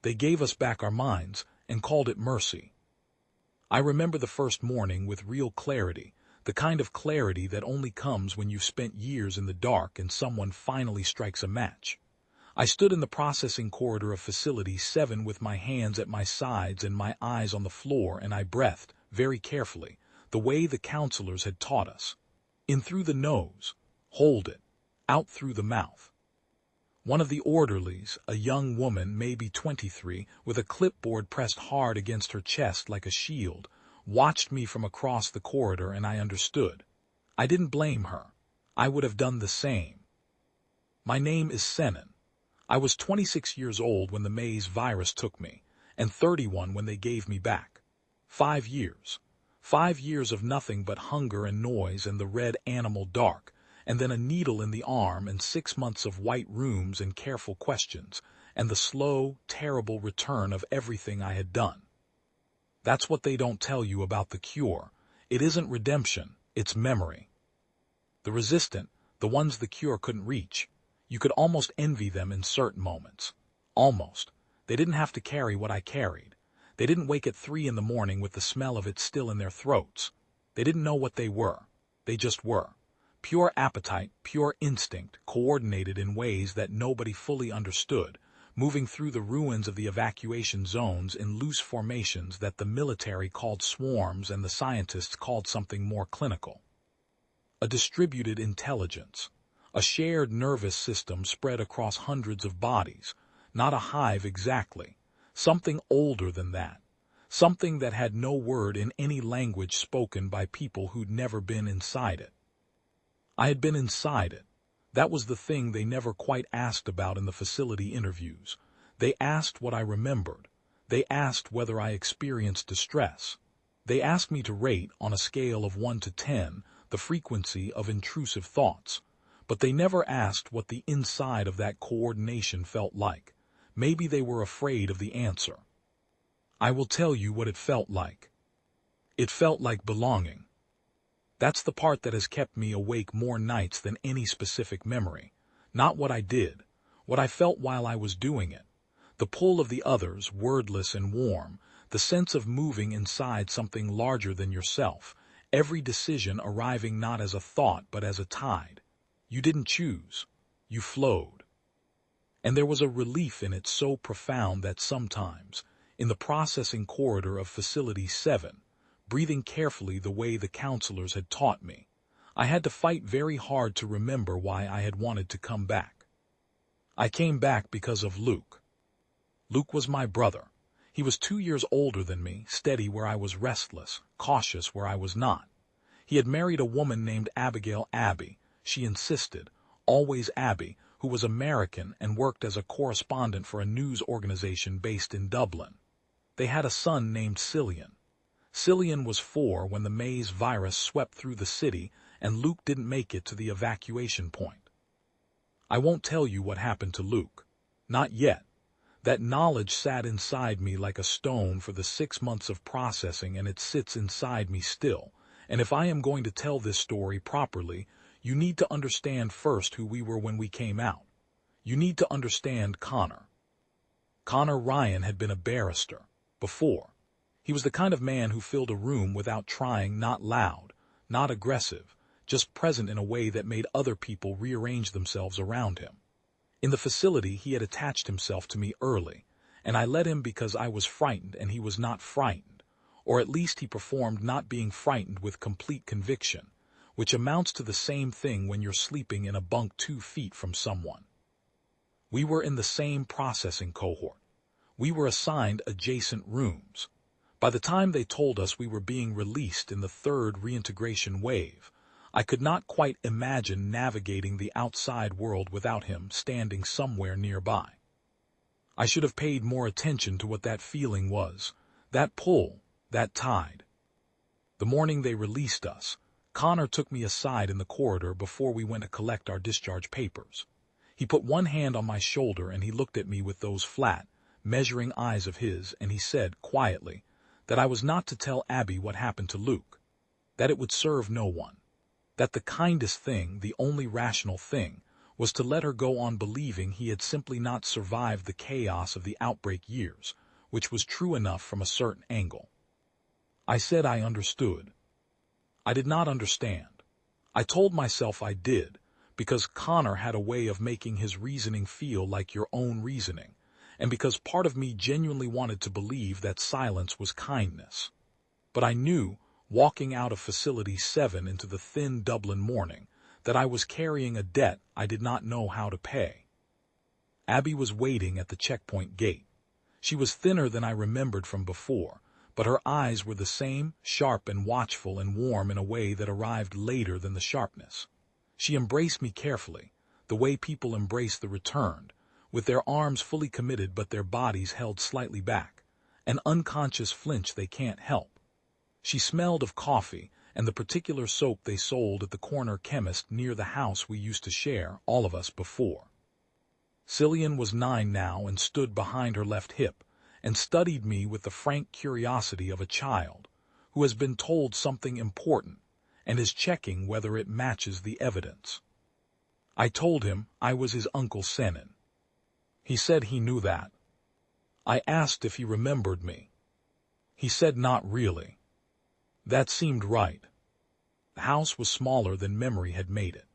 They gave us back our minds and called it mercy. I remember the first morning with real clarity, the kind of clarity that only comes when you've spent years in the dark and someone finally strikes a match. I stood in the processing corridor of Facility 7 with my hands at my sides and my eyes on the floor, and I breathed, very carefully, the way the counselors had taught us. In through the nose, hold it, out through the mouth. One of the orderlies, a young woman, maybe 23, with a clipboard pressed hard against her chest like a shield, watched me from across the corridor, and I understood. I didn't blame her. I would have done the same. My name is Senan. I was 26 years old when the maize virus took me, and 31 when they gave me back. 5 years. 5 years of nothing but hunger and noise and the red animal dark, and then a needle in the arm and 6 months of white rooms and careful questions, and the slow, terrible return of everything I had done. That's what they don't tell you about the cure. It isn't redemption, it's memory. The resistant, the ones the cure couldn't reach, you could almost envy them in certain moments. Almost. They didn't have to carry what I carried. They didn't wake at 3 in the morning with the smell of it still in their throats. They didn't know what they were. They just were. Pure appetite, pure instinct, coordinated in ways that nobody fully understood, moving through the ruins of the evacuation zones in loose formations that the military called swarms and the scientists called something more clinical. A distributed intelligence, a shared nervous system spread across hundreds of bodies, not a hive exactly, something older than that, something that had no word in any language spoken by people who'd never been inside it. I had been inside it. That was the thing they never quite asked about in the facility interviews. They asked what I remembered. They asked whether I experienced distress. They asked me to rate, on a scale of 1 to 10, the frequency of intrusive thoughts. But they never asked what the inside of that coordination felt like. Maybe they were afraid of the answer. I will tell you what it felt like. It felt like belonging. That's the part that has kept me awake more nights than any specific memory. Not what I did, what I felt while I was doing it. The pull of the others, wordless and warm, the sense of moving inside something larger than yourself, every decision arriving not as a thought but as a tide. You didn't choose. You flowed. And there was a relief in it so profound that sometimes, in the processing corridor of Facility 7, breathing carefully the way the counselors had taught me, I had to fight very hard to remember why I had wanted to come back. I came back because of Luke. Luke was my brother. He was 2 years older than me, steady where I was restless, cautious where I was not. He had married a woman named Abigail Abbey, she insisted, always Abby, who was American and worked as a correspondent for a news organization based in Dublin. They had a son named Cillian. Cillian was 4 when the maize virus swept through the city and Luke didn't make it to the evacuation point. I won't tell you what happened to Luke. Not yet. That knowledge sat inside me like a stone for the 6 months of processing, and it sits inside me still. And if I am going to tell this story properly, you need to understand first who we were when we came out. You need to understand Connor. Connor Ryan had been a barrister before. He was the kind of man who filled a room without trying, not loud, not aggressive, just present in a way that made other people rearrange themselves around him. In the facility, he had attached himself to me early, and I let him because I was frightened and he was not frightened, or at least he performed not being frightened with complete conviction, which amounts to the same thing when you're sleeping in a bunk 2 feet from someone. We were in the same processing cohort. We were assigned adjacent rooms. By the time they told us we were being released in the 3rd reintegration wave, I could not quite imagine navigating the outside world without him standing somewhere nearby. I should have paid more attention to what that feeling was, that pull, that tide. The morning they released us, Connor took me aside in the corridor before we went to collect our discharge papers. He put one hand on my shoulder and he looked at me with those flat, measuring eyes of his, and he said, quietly, that I was not to tell Abby what happened to Luke, that it would serve no one, that the kindest thing, the only rational thing, was to let her go on believing he had simply not survived the chaos of the outbreak years, which was true enough from a certain angle. I said I understood. I did not understand. I told myself I did, because Connor had a way of making his reasoning feel like your own reasoning, and because part of me genuinely wanted to believe that silence was kindness. But I knew, walking out of Facility 7 into the thin Dublin morning, that I was carrying a debt I did not know how to pay. Abby was waiting at the checkpoint gate. She was thinner than I remembered from before, but her eyes were the same, sharp and watchful and warm in a way that arrived later than the sharpness. She embraced me carefully, the way people embrace the returned, with their arms fully committed but their bodies held slightly back, an unconscious flinch they can't help. She smelled of coffee and the particular soap they sold at the corner chemist near the house we used to share, all of us, before. Cillian was 9 now and stood behind her left hip and studied me with the frank curiosity of a child who has been told something important and is checking whether it matches the evidence. I told him I was his Uncle Senan. He said he knew that. I asked if he remembered me. He said not really. That seemed right. The house was smaller than memory had made it,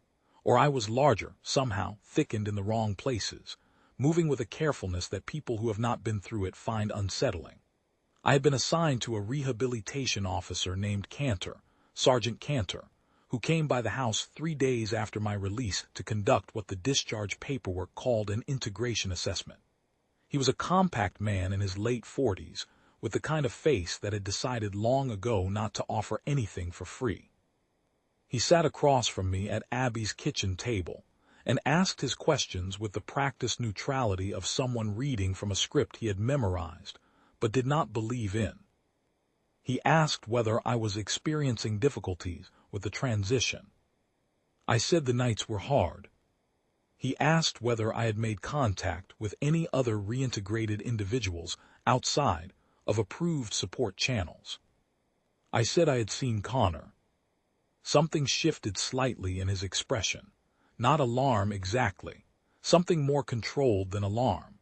or I was larger, somehow, thickened in the wrong places, moving with a carefulness that people who have not been through it find unsettling. I had been assigned to a rehabilitation officer named Cantor, Sergeant Cantor, who came by the house 3 days after my release to conduct what the discharge paperwork called an integration assessment. He was a compact man in his late 40s, with the kind of face that had decided long ago not to offer anything for free. He sat across from me at Abby's kitchen table and asked his questions with the practiced neutrality of someone reading from a script he had memorized but did not believe in. He asked whether I was experiencing difficulties with the transition. I said the nights were hard. He asked whether I had made contact with any other reintegrated individuals outside of approved support channels. I said I had seen Connor. Something shifted slightly in his expression. Not alarm exactly. Something more controlled than alarm.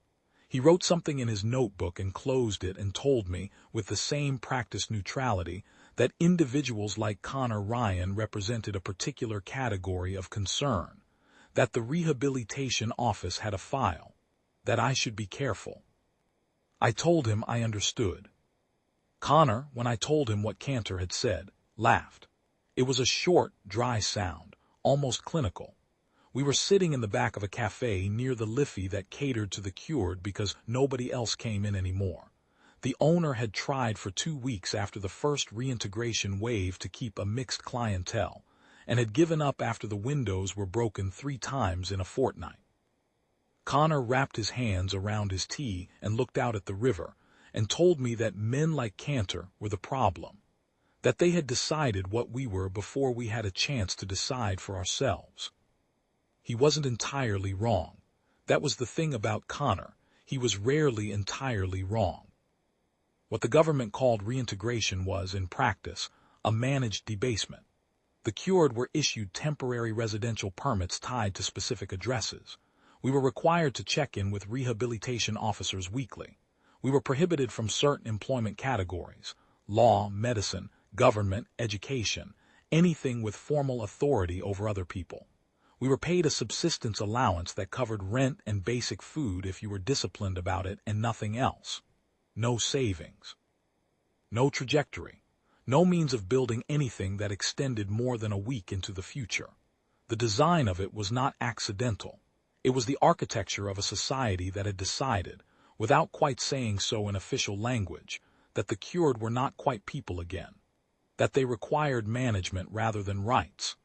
He wrote something in his notebook and closed it and told me, with the same practiced neutrality, that individuals like Connor Ryan represented a particular category of concern, that the rehabilitation office had a file, that I should be careful. I told him I understood. Connor, when I told him what Cantor had said, laughed. It was a short, dry sound, almost clinical. We were sitting in the back of a cafe near the Liffey that catered to the cured because nobody else came in anymore. The owner had tried for 2 weeks after the first reintegration wave to keep a mixed clientele, and had given up after the windows were broken 3 times in a fortnight. Connor wrapped his hands around his tea and looked out at the river, and told me that men like Cantor were the problem, that they had decided what we were before we had a chance to decide for ourselves. He wasn't entirely wrong. That was the thing about Connor. He was rarely entirely wrong. What the government called reintegration was, in practice, a managed debasement. The cured were issued temporary residential permits tied to specific addresses. We were required to check in with rehabilitation officers weekly. We were prohibited from certain employment categories: law, medicine, government, education, anything with formal authority over other people. We were paid a subsistence allowance that covered rent and basic food if you were disciplined about it and nothing else. No savings. No trajectory. No means of building anything that extended more than a week into the future. The design of it was not accidental. It was the architecture of a society that had decided, without quite saying so in official language, that the cured were not quite people again, that they required management rather than rights.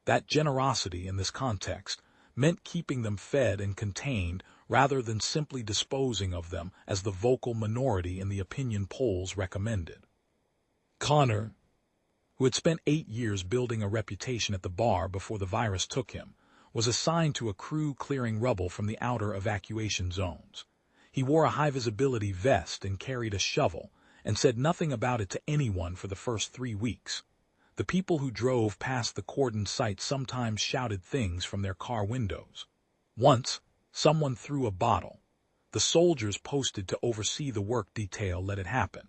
That generosity in this context meant keeping them fed and contained rather than simply disposing of them as the vocal minority in the opinion polls recommended. Connor, who had spent 8 years building a reputation at the bar before the virus took him, was assigned to a crew clearing rubble from the outer evacuation zones. He wore a high-visibility vest and carried a shovel, and said nothing about it to anyone for the first 3 weeks. The people who drove past the cordoned site sometimes shouted things from their car windows. Once, someone threw a bottle. The soldiers posted to oversee the work detail let it happen.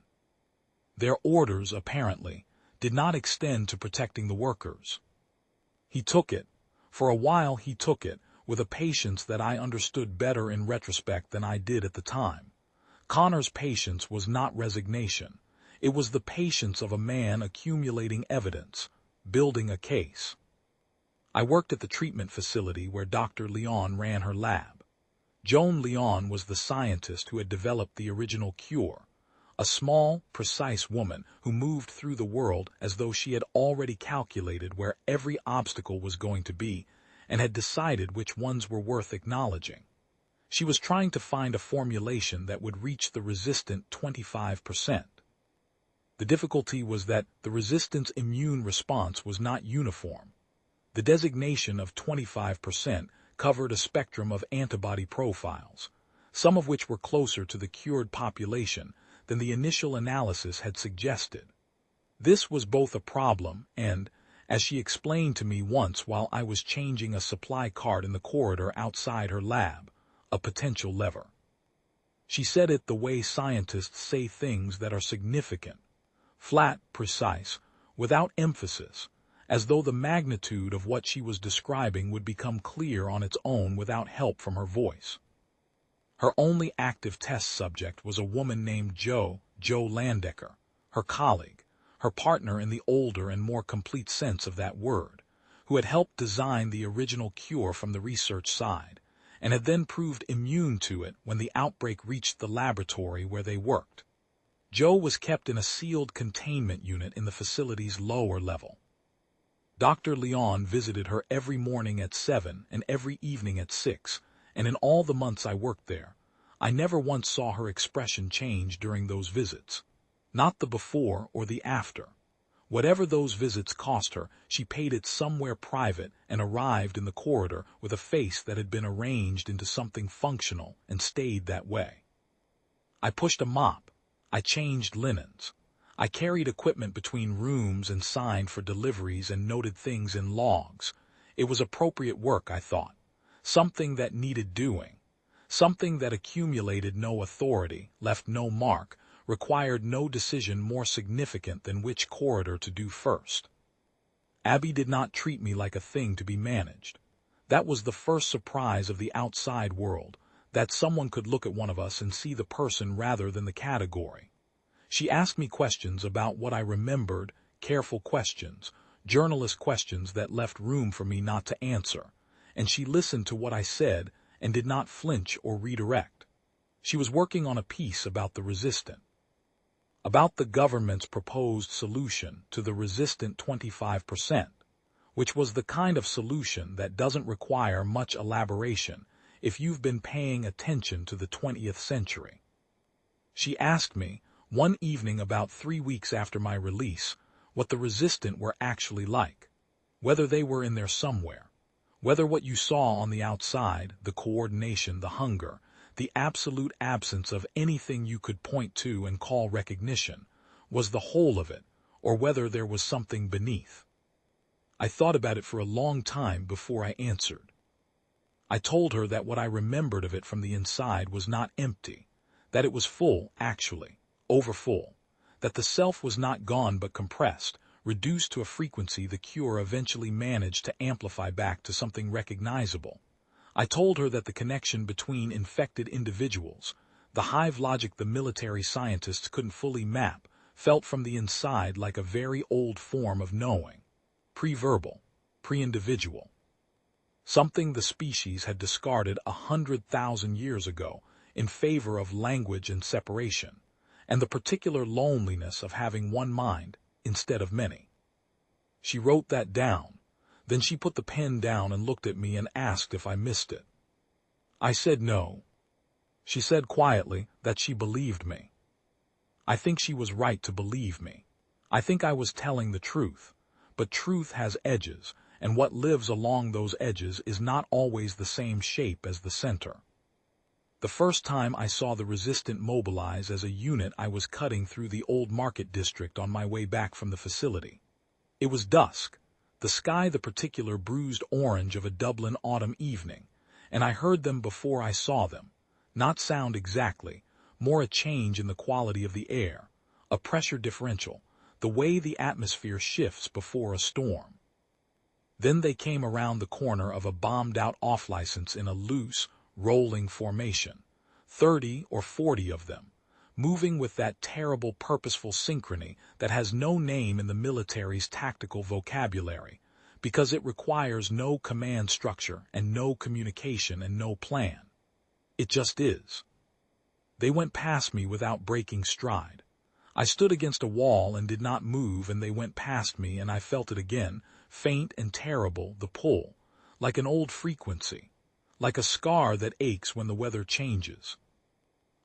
Their orders, apparently, did not extend to protecting the workers. He took it. For a while he took it, with a patience that I understood better in retrospect than I did at the time. Connor's patience was not resignation. It was the patience of a man accumulating evidence, building a case. I worked at the treatment facility where Dr. Leon ran her lab. Joan Leon was the scientist who had developed the original cure, a small, precise woman who moved through the world as though she had already calculated where every obstacle was going to be and had decided which ones were worth acknowledging. She was trying to find a formulation that would reach the resistant 25%. The difficulty was that the resistance immune response was not uniform. The designation of 25% covered a spectrum of antibody profiles, some of which were closer to the cured population than the initial analysis had suggested. This was both a problem and, as she explained to me once while I was changing a supply cart in the corridor outside her lab, a potential lever. She said it the way scientists say things that are significant, flat, precise, without emphasis, as though the magnitude of what she was describing would become clear on its own without help from her voice. Her only active test subject was a woman named Joe Landecker, her colleague, her partner in the older and more complete sense of that word, who had helped design the original cure from the research side, and had then proved immune to it when the outbreak reached the laboratory where they worked. Joe was kept in a sealed containment unit in the facility's lower level. Dr. Leon visited her every morning at 7 and every evening at 6, and in all the months I worked there, I never once saw her expression change during those visits. Not the before or the after. Whatever those visits cost her, she paid it somewhere private and arrived in the corridor with a face that had been arranged into something functional and stayed that way. I pushed a mop. I changed linens. I carried equipment between rooms and signed for deliveries and noted things in logs. It was appropriate work, I thought. Something that needed doing. Something that accumulated no authority, left no mark, required no decision more significant than which corridor to do first. Abby did not treat me like a thing to be managed. That was the first surprise of the outside world, that someone could look at one of us and see the person rather than the category. She asked me questions about what I remembered, careful questions, journalist questions that left room for me not to answer, and she listened to what I said and did not flinch or redirect. She was working on a piece about the resistant, about the government's proposed solution to the resistant 25%, which was the kind of solution that doesn't require much elaboration if you've been paying attention to the 20th century. She asked me, one evening about 3 weeks after my release, what the resistant were actually like, whether they were in there somewhere, whether what you saw on the outside, the coordination, the hunger, the absolute absence of anything you could point to and call recognition, was the whole of it, or whether there was something beneath. I thought about it for a long time before I answered. I told her that what I remembered of it from the inside was not empty, that it was full, actually, overfull, that the self was not gone but compressed, reduced to a frequency the cure eventually managed to amplify back to something recognizable. I told her that the connection between infected individuals, the hive logic the military scientists couldn't fully map, felt from the inside like a very old form of knowing, pre-verbal, pre-individual. Something the species had discarded 100,000 years ago in favor of language and separation, and the particular loneliness of having one mind instead of many. She wrote that down. Then she put the pen down and looked at me and asked if I missed it. I said no. She said quietly that she believed me. I think she was right to believe me. I think I was telling the truth. But truth has edges, and what lives along those edges is not always the same shape as the center. The first time I saw the resistant mobilize as a unit, I was cutting through the old market district on my way back from the facility. It was dusk, the sky the particular bruised orange of a Dublin autumn evening, and I heard them before I saw them. Not sound exactly, more a change in the quality of the air, a pressure differential, the way the atmosphere shifts before a storm. Then they came around the corner of a bombed-out off-license in a loose, rolling formation, 30 or 40 of them, moving with that terrible purposeful synchrony that has no name in the military's tactical vocabulary, because it requires no command structure and no communication and no plan. It just is. They went past me without breaking stride. I stood against a wall and did not move, and they went past me, and I felt it again, faint and terrible, the pull, like an old frequency, like a scar that aches when the weather changes.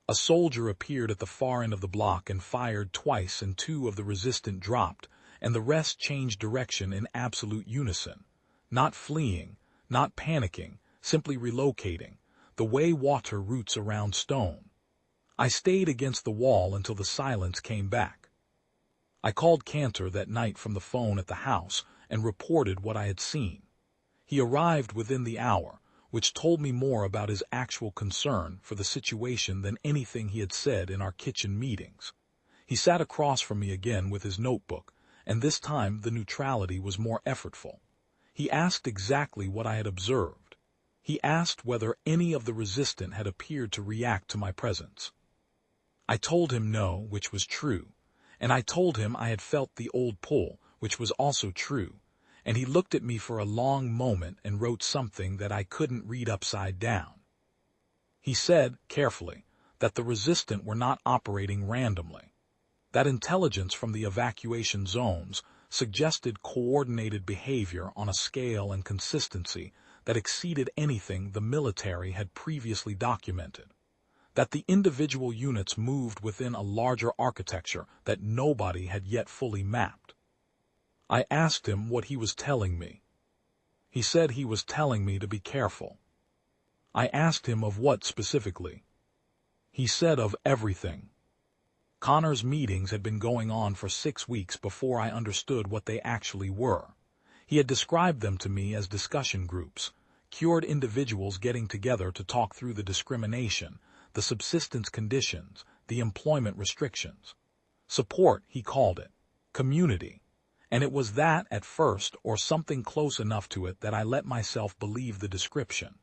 A soldier appeared at the far end of the block and fired twice, and 2 of the resistant dropped, and the rest changed direction in absolute unison, not fleeing, not panicking, simply relocating, the way water roots around stone. I stayed against the wall until the silence came back. I called Cantor that night from the phone at the house and reported what I had seen. He arrived within the hour, which told me more about his actual concern for the situation than anything he had said in our kitchen meetings. He sat across from me again with his notebook, and this time the neutrality was more effortful. He asked exactly what I had observed. He asked whether any of the resistant had appeared to react to my presence. I told him no, which was true, and I told him I had felt the old pull, which was also true, and he looked at me for a long moment and wrote something that I couldn't read upside down. He said, carefully, that the resistant were not operating randomly. That intelligence from the evacuation zones suggested coordinated behavior on a scale and consistency that exceeded anything the military had previously documented. That the individual units moved within a larger architecture that nobody had yet fully mapped. I asked him what he was telling me. He said he was telling me to be careful. I asked him of what specifically. He said of everything. Connor's meetings had been going on for 6 weeks before I understood what they actually were. He had described them to me as discussion groups, cured individuals getting together to talk through the discrimination, the subsistence conditions, the employment restrictions. Support, he called it. Community. And it was that at first, or something close enough to it, that I let myself believe the description.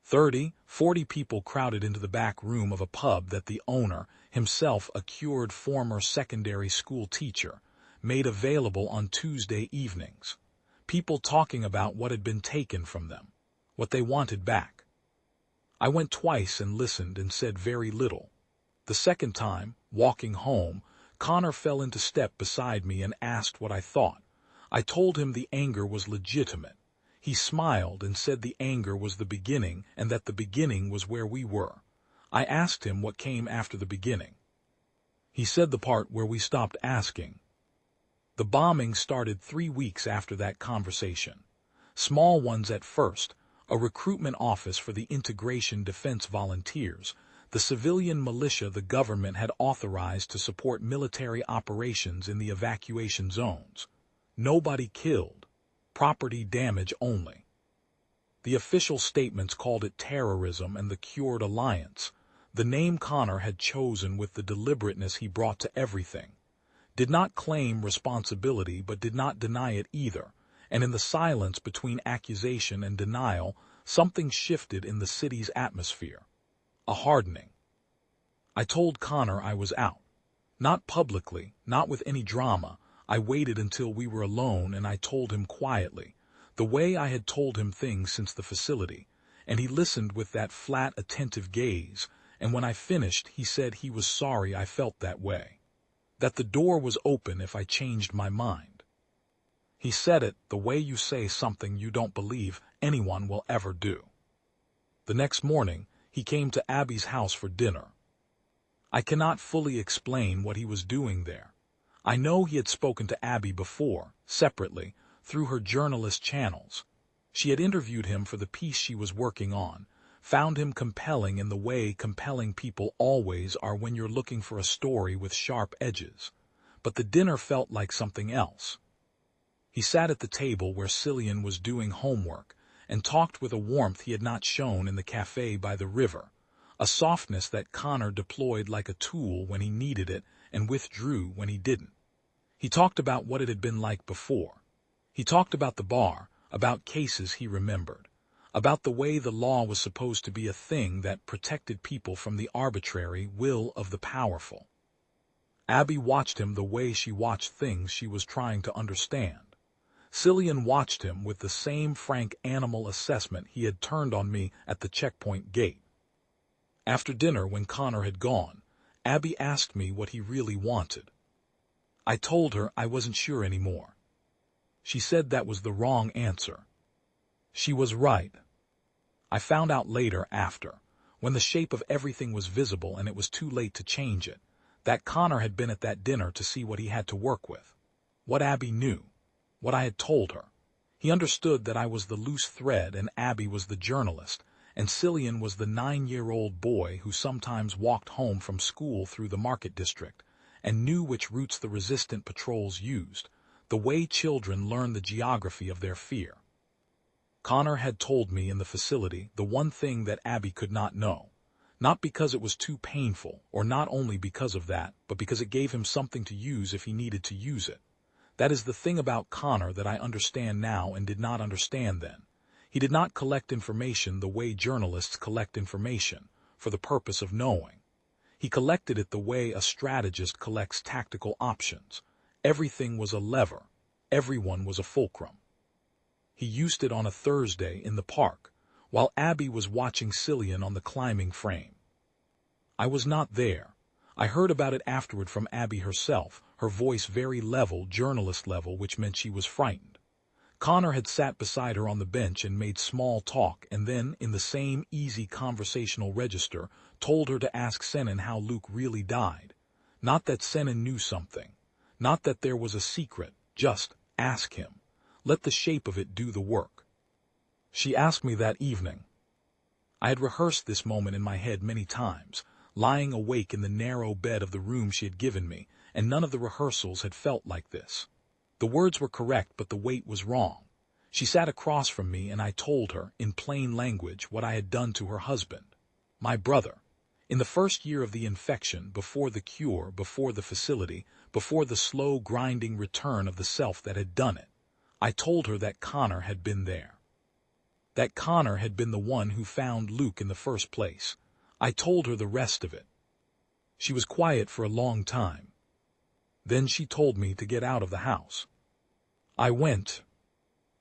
30, 40 people crowded into the back room of a pub that the owner, himself a cured former secondary school teacher, made available on Tuesday evenings. People talking about what had been taken from them, what they wanted back. I went twice and listened and said very little. The second time, walking home, Connor fell into step beside me and asked what I thought. I told him the anger was legitimate. He smiled and said the anger was the beginning and that the beginning was where we were. I asked him what came after the beginning. He said the part where we stopped asking. The bombing started 3 weeks after that conversation. Small ones at first, a recruitment office for the Integration Defense Volunteers, the civilian militia the government had authorized to support military operations in the evacuation zones. Nobody killed. Property damage only. The official statements called it terrorism and the Cured Alliance, the name Connor had chosen with the deliberateness he brought to everything. Did not claim responsibility but did not deny it either, and in the silence between accusation and denial, something shifted in the city's atmosphere. A hardening. I told Connor I was out. Not publicly, not with any drama. I waited until we were alone and I told him quietly, the way I had told him things since the facility, and he listened with that flat, attentive gaze, and when I finished he said he was sorry I felt that way. That the door was open if I changed my mind. He said it the way you say something you don't believe anyone will ever do. The next morning, he came to Abby's house for dinner. I cannot fully explain what he was doing there. I know he had spoken to Abby before, separately, through her journalist channels. She had interviewed him for the piece she was working on, found him compelling in the way compelling people always are when you're looking for a story with sharp edges. But the dinner felt like something else. He sat at the table where Cillian was doing homework, and talked with a warmth he had not shown in the cafe by the river, a softness that Connor deployed like a tool when he needed it and withdrew when he didn't. He talked about what it had been like before. He talked about the bar, about cases he remembered, about the way the law was supposed to be a thing that protected people from the arbitrary will of the powerful. Abby watched him the way she watched things she was trying to understand. Cillian watched him with the same frank animal assessment he had turned on me at the checkpoint gate. After dinner, when Connor had gone, Abby asked me what he really wanted. I told her I wasn't sure anymore. She said that was the wrong answer. She was right. I found out later, after, when the shape of everything was visible and it was too late to change it, that Connor had been at that dinner to see what he had to work with. What Abby knew. What I had told her. He understood that I was the loose thread and Abby was the journalist, and Cillian was the 9-year-old boy who sometimes walked home from school through the market district and knew which routes the resistant patrols used, the way children learn the geography of their fear. Connor had told me in the facility the one thing that Abby could not know, not because it was too painful, or not only because of that, but because it gave him something to use if he needed to use it. That is the thing about Connor that I understand now and did not understand then. He did not collect information the way journalists collect information, for the purpose of knowing. He collected it the way a strategist collects tactical options. Everything was a lever. Everyone was a fulcrum. He used it on a Thursday in the park, while Abby was watching Cillian on the climbing frame. I was not there. I heard about it afterward from Abby herself, her voice very level, journalist level, which meant she was frightened. Connor had sat beside her on the bench and made small talk, and then, in the same easy conversational register, told her to ask Senan how Luke really died. Not that Senan knew something. Not that there was a secret. Just ask him. Let the shape of it do the work. She asked me that evening. I had rehearsed this moment in my head many times, lying awake in the narrow bed of the room she had given me, and none of the rehearsals had felt like this. The words were correct, but the weight was wrong. She sat across from me, and I told her, in plain language, what I had done to her husband, my brother. In the first year of the infection, before the cure, before the facility, before the slow grinding return of the self that had done it, I told her that Connor had been there. That Connor had been the one who found Luke in the first place. I told her the rest of it. She was quiet for a long time. Then she told me to get out of the house. I went.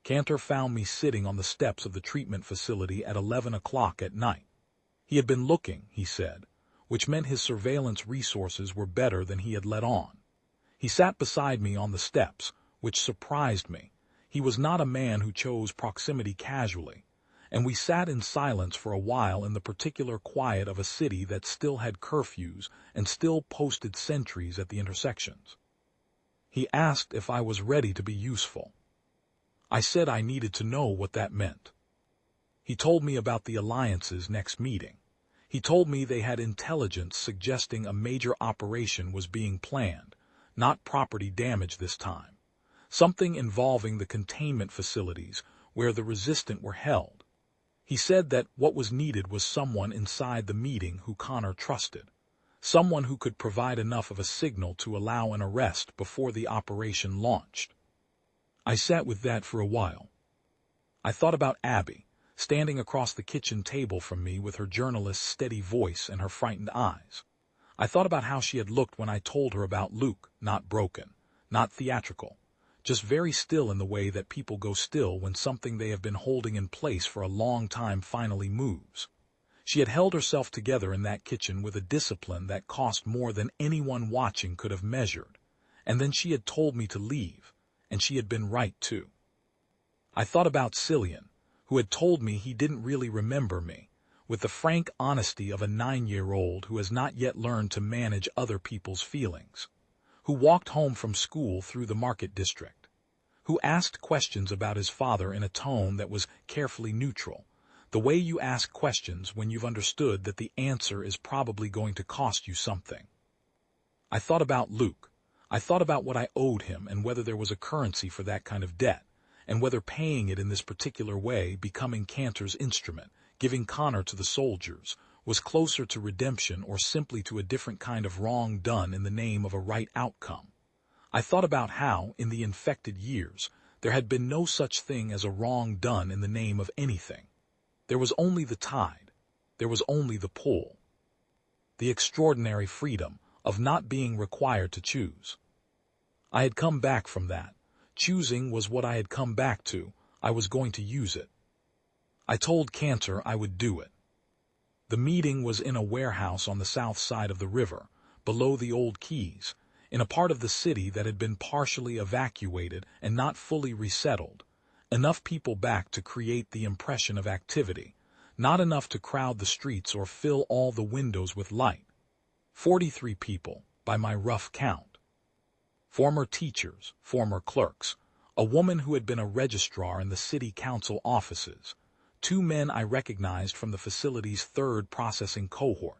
Cantor found me sitting on the steps of the treatment facility at 11 o'clock at night. He had been looking, he said, which meant his surveillance resources were better than he had let on. He sat beside me on the steps, which surprised me. He was not a man who chose proximity casually, and we sat in silence for a while in the particular quiet of a city that still had curfews and still posted sentries at the intersections. He asked if I was ready to be useful. I said I needed to know what that meant. He told me about the Alliance's next meeting. He told me they had intelligence suggesting a major operation was being planned, not property damage this time. Something involving the containment facilities where the resistant were held. He said that what was needed was someone inside the meeting who Connor trusted. Someone who could provide enough of a signal to allow an arrest before the operation launched. I sat with that for a while. I thought about Abby, standing across the kitchen table from me with her journalist's steady voice and her frightened eyes. I thought about how she had looked when I told her about Luke, not broken, not theatrical, just very still in the way that people go still when something they have been holding in place for a long time finally moves. She had held herself together in that kitchen with a discipline that cost more than anyone watching could have measured, and then she had told me to leave, and she had been right too. I thought about Cillian, who had told me he didn't really remember me, with the frank honesty of a 9-year-old who has not yet learned to manage other people's feelings, who walked home from school through the market district, who asked questions about his father in a tone that was carefully neutral, the way you ask questions when you've understood that the answer is probably going to cost you something. I thought about Luke. I thought about what I owed him and whether there was a currency for that kind of debt, and whether paying it in this particular way, becoming Cantor's instrument, giving Connor to the soldiers, was closer to redemption or simply to a different kind of wrong done in the name of a right outcome. I thought about how, in the infected years, there had been no such thing as a wrong done in the name of anything. There was only the tide. There was only the pull. The extraordinary freedom of not being required to choose. I had come back from that. Choosing was what I had come back to. I was going to use it. I told Cantor I would do it. The meeting was in a warehouse on the south side of the river, below the old quays, in a part of the city that had been partially evacuated and not fully resettled. Enough people back to create the impression of activity, not enough to crowd the streets or fill all the windows with light. 43 people, by my rough count. Former teachers, former clerks, a woman who had been a registrar in the city council offices, 2 men I recognized from the facility's 3rd processing cohort,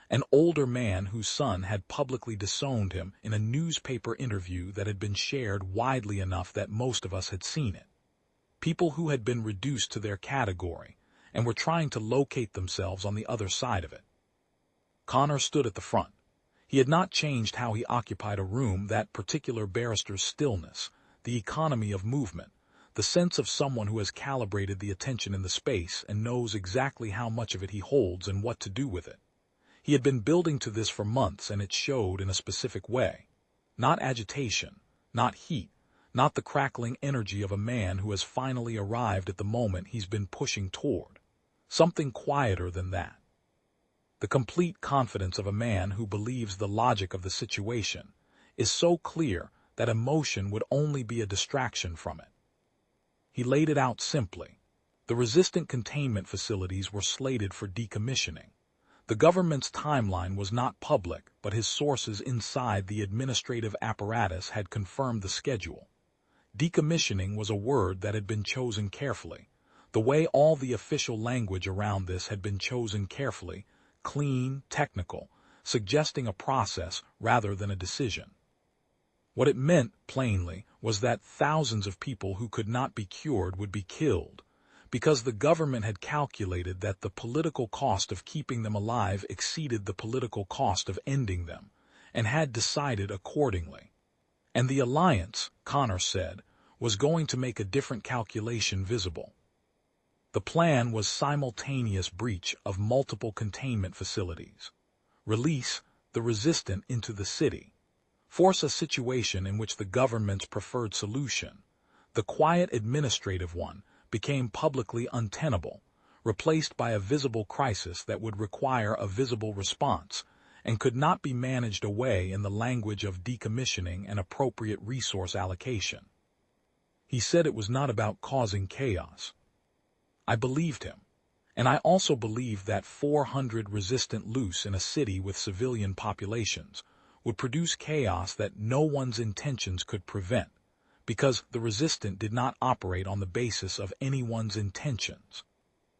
an older man whose son had publicly disowned him in a newspaper interview that had been shared widely enough that most of us had seen it. People who had been reduced to their category and were trying to locate themselves on the other side of it. Connor stood at the front. He had not changed how he occupied a room, that particular barrister's stillness, the economy of movement, the sense of someone who has calibrated the attention in the space and knows exactly how much of it he holds and what to do with it. He had been building to this for months, and it showed in a specific way. Not agitation, not heat, not the crackling energy of a man who has finally arrived at the moment he's been pushing toward. Something quieter than that. The complete confidence of a man who believes the logic of the situation is so clear that emotion would only be a distraction from it. He laid it out simply. The resistant containment facilities were slated for decommissioning. The government's timeline was not public, but his sources inside the administrative apparatus had confirmed the schedule. Decommissioning was a word that had been chosen carefully, the way all the official language around this had been chosen carefully, clean, technical, suggesting a process rather than a decision. What it meant, plainly, was that thousands of people who could not be cured would be killed, because the government had calculated that the political cost of keeping them alive exceeded the political cost of ending them, and had decided accordingly. And the alliance, Connor said, was going to make a different calculation visible. The plan was simultaneous breach of multiple containment facilities, release the resistant into the city, force a situation in which the government's preferred solution, the quiet administrative one, became publicly untenable, replaced by a visible crisis that would require a visible response and could not be managed away in the language of decommissioning and appropriate resource allocation. He said it was not about causing chaos. I believed him, and I also believed that 400 resistant loose in a city with civilian populations would produce chaos that no one's intentions could prevent, because the resistant did not operate on the basis of anyone's intentions.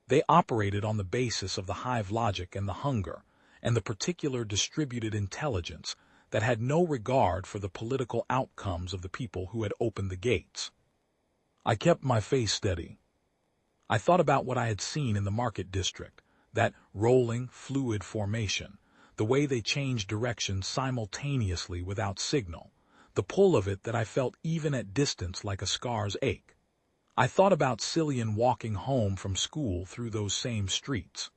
They operated on the basis of the hive logic and the hunger, and the particular distributed intelligence that had no regard for the political outcomes of the people who had opened the gates. I kept my face steady. I thought about what I had seen in the market district, that rolling, fluid formation, the way they changed direction simultaneously without signal, the pull of it that I felt even at distance like a scar's ache. I thought about Cillian walking home from school through those same streets.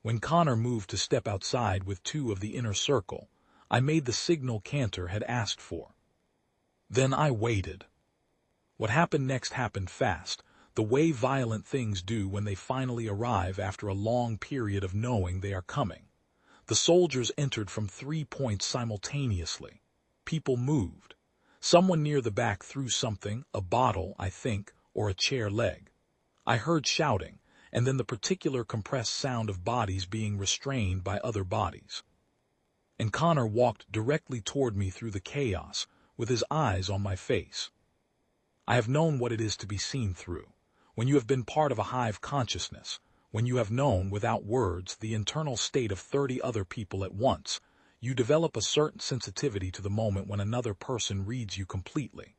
When Connor moved to step outside with 2 of the inner circle, I made the signal Cantor had asked for. Then I waited. What happened next happened fast, the way violent things do when they finally arrive after a long period of knowing they are coming. The soldiers entered from 3 points simultaneously. People moved. Someone near the back threw something, a bottle, I think, or a chair leg. I heard shouting, and then the particular compressed sound of bodies being restrained by other bodies. And Connor walked directly toward me through the chaos, with his eyes on my face. I have known what it is to be seen through. When you have been part of a hive consciousness, when you have known, without words, the internal state of 30 other people at once, you develop a certain sensitivity to the moment when another person reads you completely.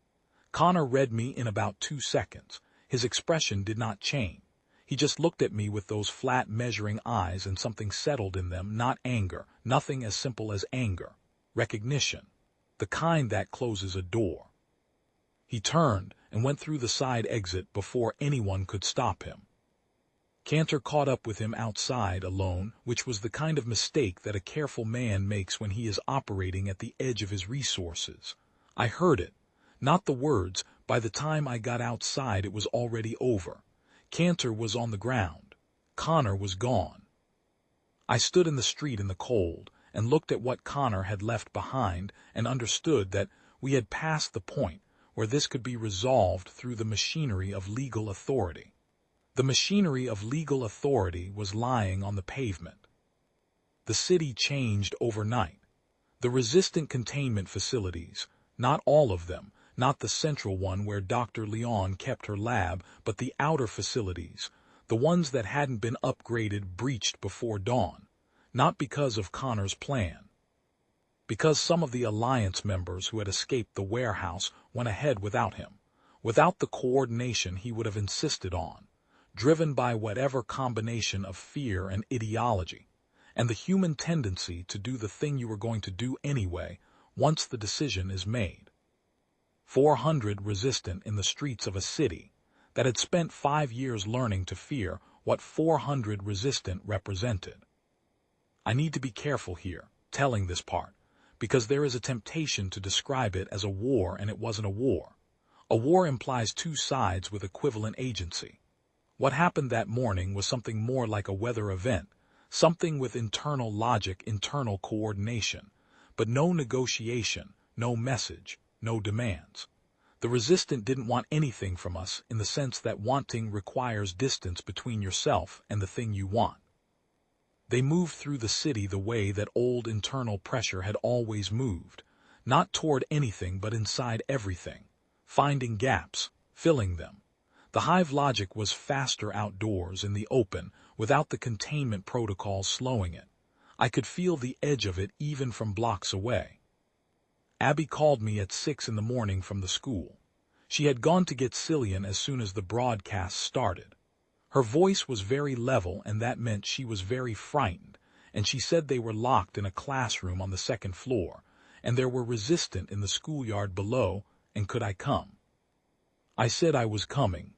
Connor read me in about 2 seconds. His expression did not change. He just looked at me with those flat measuring eyes, and something settled in them, not anger, nothing as simple as anger. Recognition. The kind that closes a door. He turned and went through the side exit before anyone could stop him. Cantor caught up with him outside alone, which was the kind of mistake that a careful man makes when he is operating at the edge of his resources. I heard it. Not the words. By the time I got outside, it was already over. Cantor was on the ground. Connor was gone. I stood in the street in the cold and looked at what Connor had left behind and understood that we had passed the point where this could be resolved through the machinery of legal authority. The machinery of legal authority was lying on the pavement. The city changed overnight. The resistant containment facilities, not all of them, not the central one where Dr. Leon kept her lab, but the outer facilities, the ones that hadn't been upgraded, breached before dawn, not because of Connor's plan. Because some of the Alliance members who had escaped the warehouse went ahead without him, without the coordination he would have insisted on, driven by whatever combination of fear and ideology, and the human tendency to do the thing you were going to do anyway once the decision is made. 400 resistant in the streets of a city that had spent 5 years learning to fear what 400 resistant represented. I need to be careful here, telling this part, because there is a temptation to describe it as a war, and it wasn't a war. A war implies two sides with equivalent agency. What happened that morning was something more like a weather event, something with internal logic, internal coordination, but no negotiation, no message, no demands. The resistant didn't want anything from us in the sense that wanting requires distance between yourself and the thing you want. They moved through the city the way that old internal pressure had always moved, not toward anything but inside everything, finding gaps, filling them. The hive logic was faster outdoors in the open, without the containment protocols slowing it. I could feel the edge of it even from blocks away. Abby called me at 6 in the morning from the school. She had gone to get Cillian as soon as the broadcast started. Her voice was very level, and that meant she was very frightened, and she said they were locked in a classroom on the 2nd floor, and there were resistant in the schoolyard below, and could I come? I said I was coming.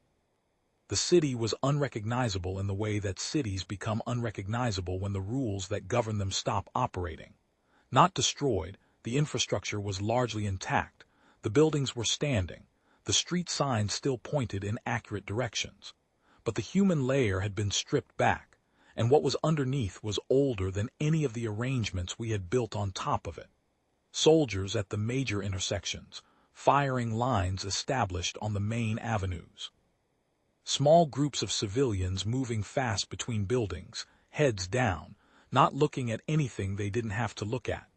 The city was unrecognizable in the way that cities become unrecognizable when the rules that govern them stop operating. Not destroyed, the infrastructure was largely intact, the buildings were standing, the street signs still pointed in accurate directions. But the human layer had been stripped back, and what was underneath was older than any of the arrangements we had built on top of it. Soldiers at the major intersections, firing lines established on the main avenues. Small groups of civilians moving fast between buildings, heads down, not looking at anything they didn't have to look at.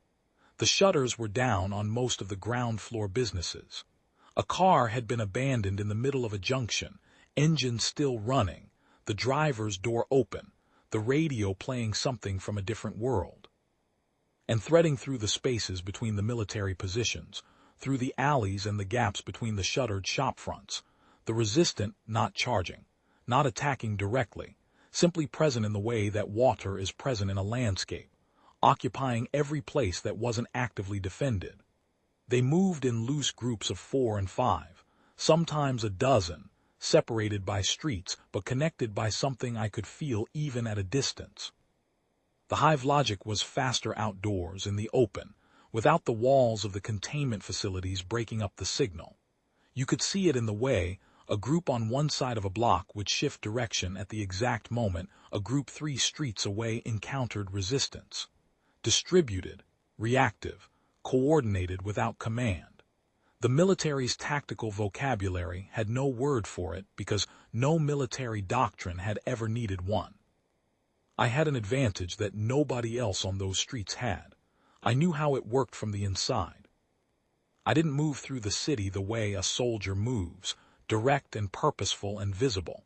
The shutters were down on most of the ground floor businesses. A car had been abandoned in the middle of a junction, engine still running, the driver's door open, the radio playing something from a different world. And threading through the spaces between the military positions, through the alleys and the gaps between the shuttered shop fronts, the resistant not charging, not attacking directly, simply present in the way that water is present in a landscape, occupying every place that wasn't actively defended. They moved in loose groups of 4 and 5, sometimes a dozen, separated by streets but connected by something I could feel even at a distance. The hive logic was faster outdoors in the open, without the walls of the containment facilities breaking up the signal. You could see it in the way a group on one side of a block would shift direction at the exact moment a group 3 streets away encountered resistance. Distributed, reactive, coordinated without command. The military's tactical vocabulary had no word for it because no military doctrine had ever needed one. I had an advantage that nobody else on those streets had. I knew how it worked from the inside. I didn't move through the city the way a soldier moves, direct and purposeful and visible.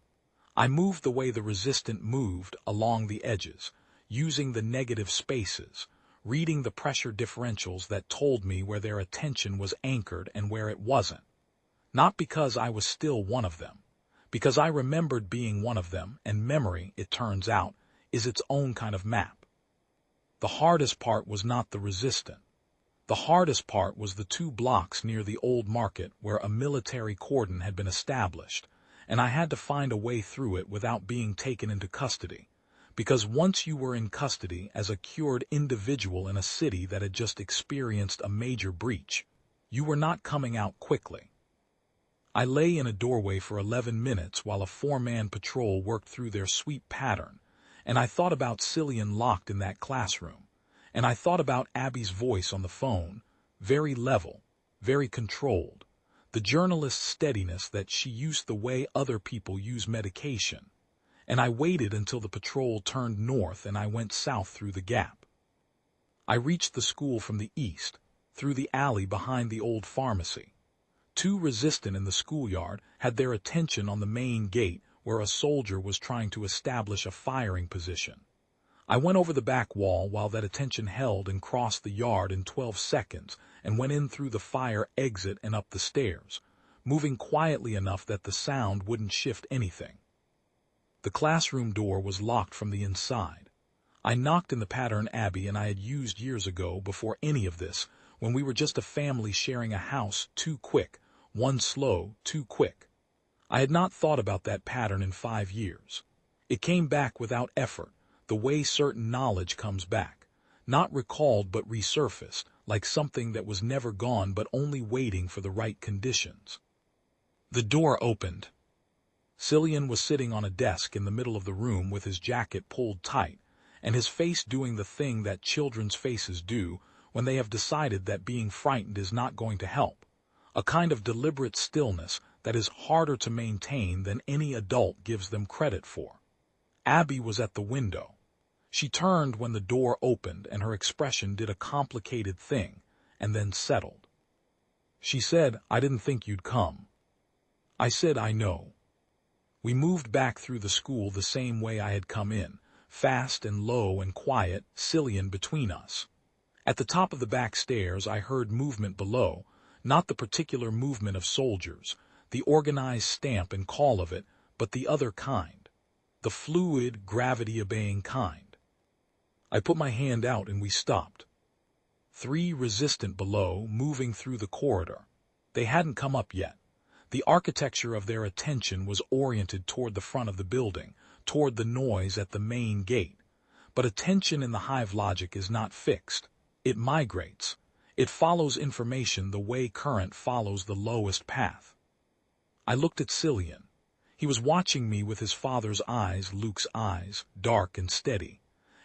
I moved the way the resistant moved, along the edges, using the negative spaces, reading the pressure differentials that told me where their attention was anchored and where it wasn't. Not because I was still one of them, because I remembered being one of them, and memory, it turns out, is its own kind of map. The hardest part was not the resistant. The hardest part was the 2 blocks near the old market where a military cordon had been established, and I had to find a way through it without being taken into custody, because once you were in custody as a cured individual in a city that had just experienced a major breach, you were not coming out quickly. I lay in a doorway for 11 minutes while a 4-man patrol worked through their sweep pattern, and I thought about Cillian locked in that classroom, and I thought about Abby's voice on the phone, very level, very controlled, the journalist's steadiness that she used the way other people use medication, and I waited until the patrol turned north and I went south through the gap. I reached the school from the east, through the alley behind the old pharmacy. 2 resistant in the schoolyard had their attention on the main gate where a soldier was trying to establish a firing position. I went over the back wall while that attention held and crossed the yard in 12 seconds and went in through the fire exit and up the stairs, moving quietly enough that the sound wouldn't shift anything. The classroom door was locked from the inside. I knocked in the pattern Abby and I had used years ago before any of this, when we were just a family sharing a house, 2 quick, 1 slow, 2 quick. I had not thought about that pattern in 5 years. It came back without effort, the way certain knowledge comes back, not recalled but resurfaced, like something that was never gone but only waiting for the right conditions. The door opened. Cillian was sitting on a desk in the middle of the room with his jacket pulled tight, and his face doing the thing that children's faces do when they have decided that being frightened is not going to help, a kind of deliberate stillness that is harder to maintain than any adult gives them credit for. Abby was at the window. She turned when the door opened and her expression did a complicated thing, and then settled. She said, "I didn't think you'd come." I said, "I know." We moved back through the school the same way I had come in, fast and low and quiet, Cillian between us. At the top of the back stairs I heard movement below, not the particular movement of soldiers, the organized stamp and call of it, but the other kind, the fluid, gravity-obeying kind. I put my hand out and we stopped. 3 resistant below, moving through the corridor. They hadn't come up yet. The architecture of their attention was oriented toward the front of the building, toward the noise at the main gate. But attention in the hive logic is not fixed. It migrates. It follows information the way current follows the lowest path. I looked at Cillian. He was watching me with his father's eyes, Luke's eyes, dark and steady.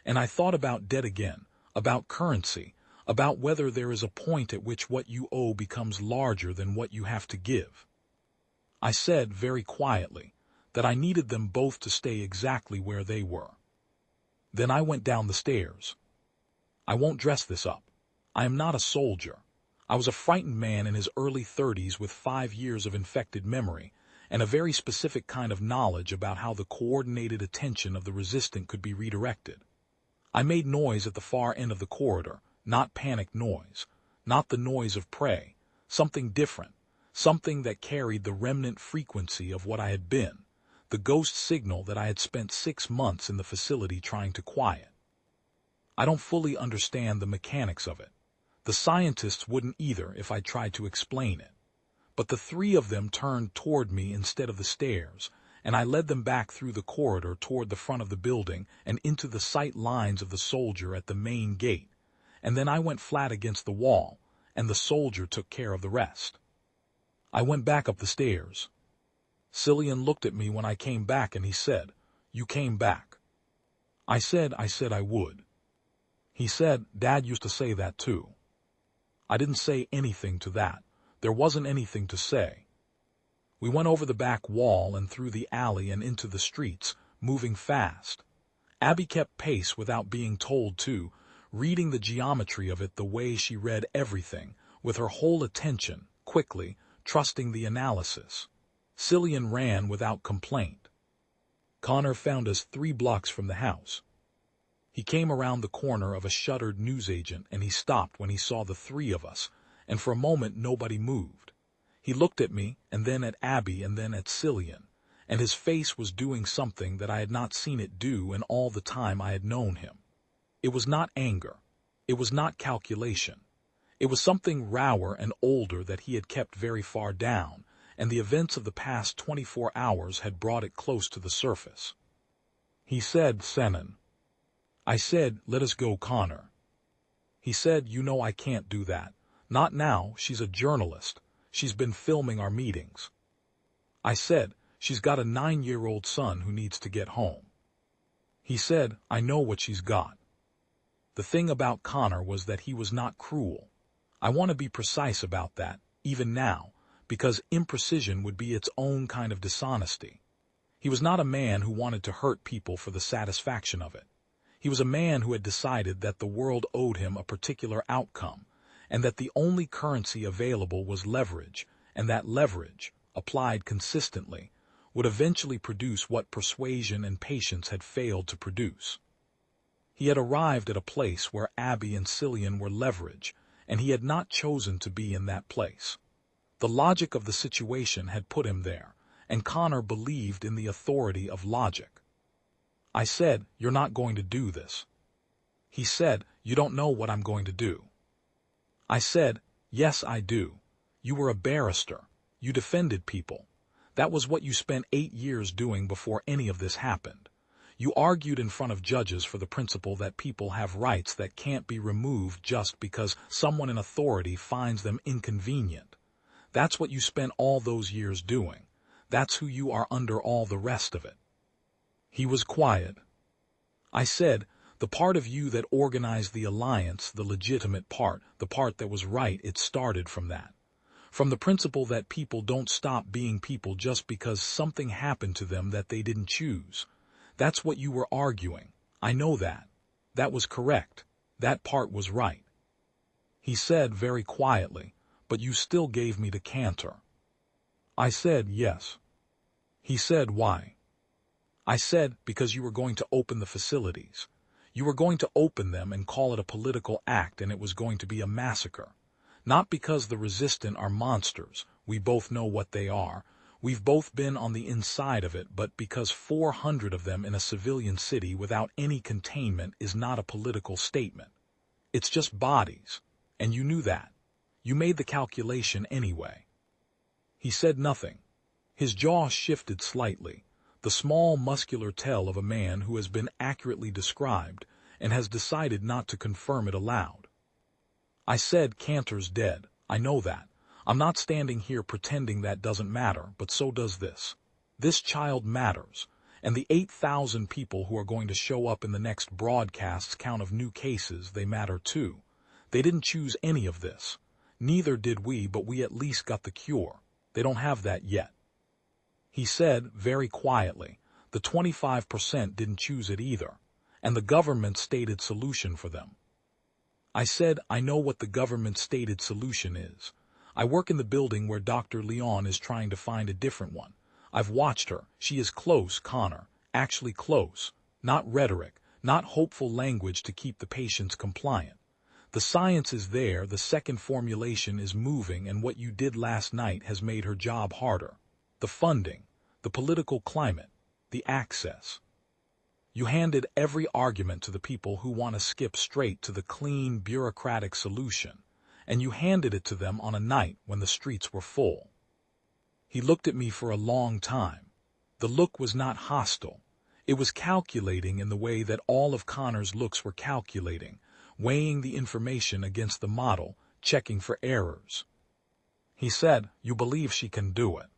And I thought about debt again, about currency, about whether there is a point at which what you owe becomes larger than what you have to give. I said very quietly that I needed them both to stay exactly where they were. Then I went down the stairs. I won't dress this up. I am not a soldier. I was a frightened man in his early 30s with 5 years of infected memory and a very specific kind of knowledge about how the coordinated attention of the resistant could be redirected. I made noise at the far end of the corridor, not panic noise, not the noise of prey, something different, something that carried the remnant frequency of what I had been, the ghost signal that I had spent 6 months in the facility trying to quiet. I don't fully understand the mechanics of it. The scientists wouldn't either if I tried to explain it. But the 3 of them turned toward me instead of the stairs, and I led them back through the corridor toward the front of the building and into the sight lines of the soldier at the main gate, and then I went flat against the wall, and the soldier took care of the rest. I went back up the stairs. Cillian looked at me when I came back and he said, "You came back." I said I would. He said, "Dad used to say that too." I didn't say anything to that. There wasn't anything to say. We went over the back wall and through the alley and into the streets, moving fast. Abby kept pace without being told to, reading the geometry of it the way she read everything, with her whole attention, quickly, trusting the analysis. Cillian ran without complaint. Connor found us 3 blocks from the house. He came around the corner of a shuttered newsagent and he stopped when he saw the 3 of us, and for a moment nobody moved. He looked at me, and then at Abby, and then at Cillian, and his face was doing something that I had not seen it do in all the time I had known him. It was not anger. It was not calculation. It was something rawer and older that he had kept very far down, and the events of the past 24 hours had brought it close to the surface. He said, "Senan." I said, "Let us go, Connor." He said, "You know I can't do that. Not now, she's a journalist. She's been filming our meetings." I said, "She's got a 9-year-old son who needs to get home." He said, "I know what she's got." The thing about Connor was that he was not cruel. I want to be precise about that, even now, because imprecision would be its own kind of dishonesty. He was not a man who wanted to hurt people for the satisfaction of it. He was a man who had decided that the world owed him a particular outcome, and that the only currency available was leverage, and that leverage, applied consistently, would eventually produce what persuasion and patience had failed to produce. He had arrived at a place where Abby and Cillian were leverage, and he had not chosen to be in that place. The logic of the situation had put him there, and Connor believed in the authority of logic. I said, "You're not going to do this." He said, "You don't know what I'm going to do." I said, "Yes, I do. You were a barrister. You defended people. That was what you spent 8 years doing before any of this happened. You argued in front of judges for the principle that people have rights that can't be removed just because someone in authority finds them inconvenient. That's what you spent all those years doing. That's who you are under all the rest of it." He was quiet. I said, "The part of you that organized the alliance, the legitimate part, the part that was right, it started from that. From the principle that people don't stop being people just because something happened to them that they didn't choose. That's what you were arguing. I know that. That was correct. That part was right." He said very quietly, "But you still gave me the canter." I said, "Yes." He said, "Why?" I said, "Because you were going to open the facilities. You were going to open them and call it a political act, and it was going to be a massacre. Not because the resistant are monsters, we both know what they are, we've both been on the inside of it, but because 400 of them in a civilian city without any containment is not a political statement. It's just bodies, and you knew that. You made the calculation anyway." He said nothing. His jaw shifted slightly, the small muscular tell of a man who has been accurately described and has decided not to confirm it aloud. I said, "Cantor's dead. I know that. I'm not standing here pretending that doesn't matter, but so does this. This child matters, and the 8,000 people who are going to show up in the next broadcast's count of new cases, they matter too. They didn't choose any of this. Neither did we, but we at least got the cure. They don't have that yet." He said, very quietly, "The 25% didn't choose it either, and the government stated solution for them." I said, "I know what the government stated solution is. I work in the building where Dr. Leon is trying to find a different one. I've watched her. She is close, Connor, actually close. Not rhetoric, not hopeful language to keep the patients compliant. The science is there, the second formulation is moving, and what you did last night has made her job harder. The funding, the political climate, the access. You handed every argument to the people who want to skip straight to the clean, bureaucratic solution, and you handed it to them on a night when the streets were full." He looked at me for a long time. The look was not hostile. It was calculating in the way that all of Connor's looks were calculating, weighing the information against the model, checking for errors. He said, "You believe she can do it."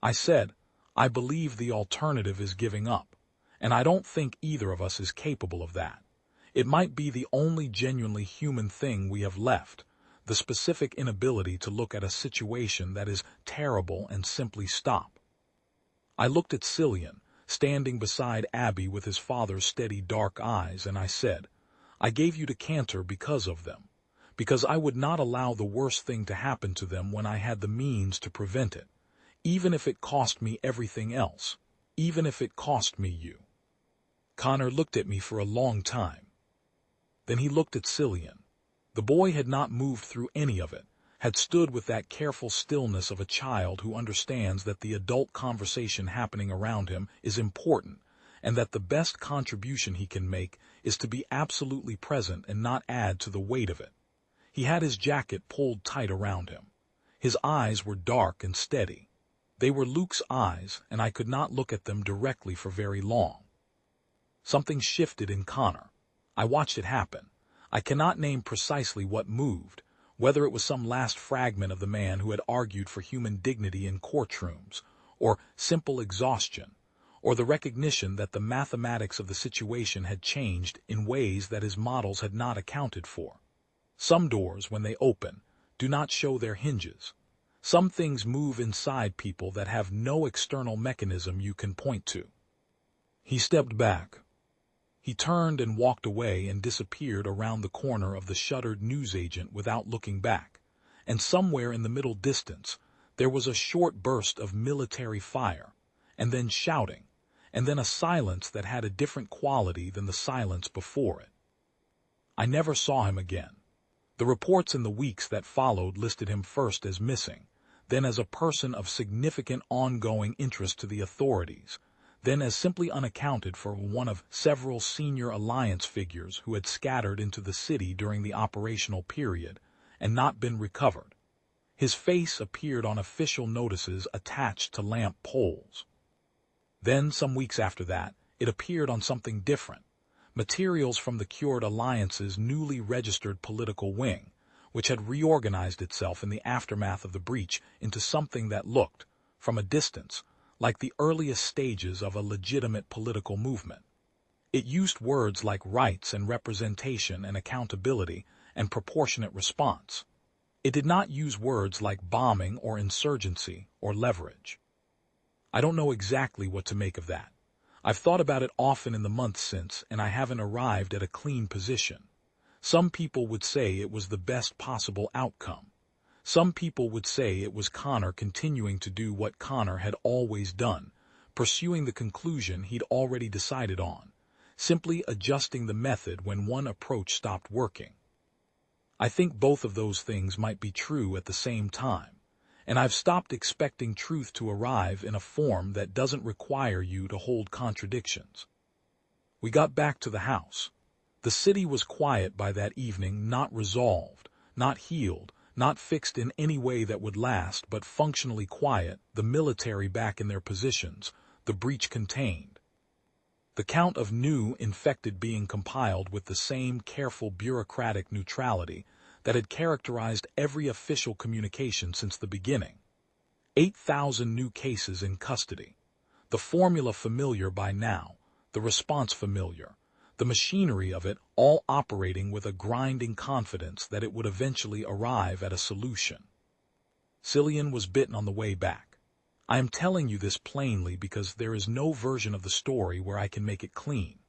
I said, "I believe the alternative is giving up, and I don't think either of us is capable of that. It might be the only genuinely human thing we have left, the specific inability to look at a situation that is terrible and simply stop." I looked at Cillian, standing beside Abby with his father's steady dark eyes, and I said, "I gave you to Cantor because of them, because I would not allow the worst thing to happen to them when I had the means to prevent it, even if it cost me everything else, even if it cost me you." Connor looked at me for a long time. Then he looked at Cillian. The boy had not moved through any of it, had stood with that careful stillness of a child who understands that the adult conversation happening around him is important, and that the best contribution he can make is to be absolutely present and not add to the weight of it. He had his jacket pulled tight around him. His eyes were dark and steady. They were Luke's eyes, and I could not look at them directly for very long. Something shifted in Connor. I watched it happen. I cannot name precisely what moved, whether it was some last fragment of the man who had argued for human dignity in courtrooms, or simple exhaustion, or the recognition that the mathematics of the situation had changed in ways that his models had not accounted for. Some doors, when they open, do not show their hinges. Some things move inside people that have no external mechanism you can point to. He stepped back. He turned and walked away and disappeared around the corner of the shuttered newsagent without looking back, and somewhere in the middle distance there was a short burst of military fire, and then shouting, and then a silence that had a different quality than the silence before it. I never saw him again. The reports in the weeks that followed listed him first as missing, then as a person of significant ongoing interest to the authorities, then as simply unaccounted for, one of several senior alliance figures who had scattered into the city during the operational period and not been recovered. His face appeared on official notices attached to lamp poles. Then, some weeks after that, it appeared on something different. Materials from the Cured Alliance's newly registered political wing, which had reorganized itself in the aftermath of the breach into something that looked, from a distance, like the earliest stages of a legitimate political movement. It used words like rights and representation and accountability and proportionate response. It did not use words like bombing or insurgency or leverage. I don't know exactly what to make of that. I've thought about it often in the months since, and I haven't arrived at a clean position. Some people would say it was the best possible outcome. Some people would say it was Connor continuing to do what Connor had always done, pursuing the conclusion he'd already decided on, simply adjusting the method when one approach stopped working. I think both of those things might be true at the same time, and I've stopped expecting truth to arrive in a form that doesn't require you to hold contradictions. We got back to the house. The city was quiet by that evening, not resolved, not healed, not fixed in any way that would last, but functionally quiet, the military back in their positions, the breach contained. The count of new infected being compiled with the same careful bureaucratic neutrality that had characterized every official communication since the beginning. 8,000 new cases in custody. The formula familiar by now, the response familiar, the machinery of it all operating with a grinding confidence that it would eventually arrive at a solution. Cillian was bitten on the way back. I am telling you this plainly because there is no version of the story where I can make it clean.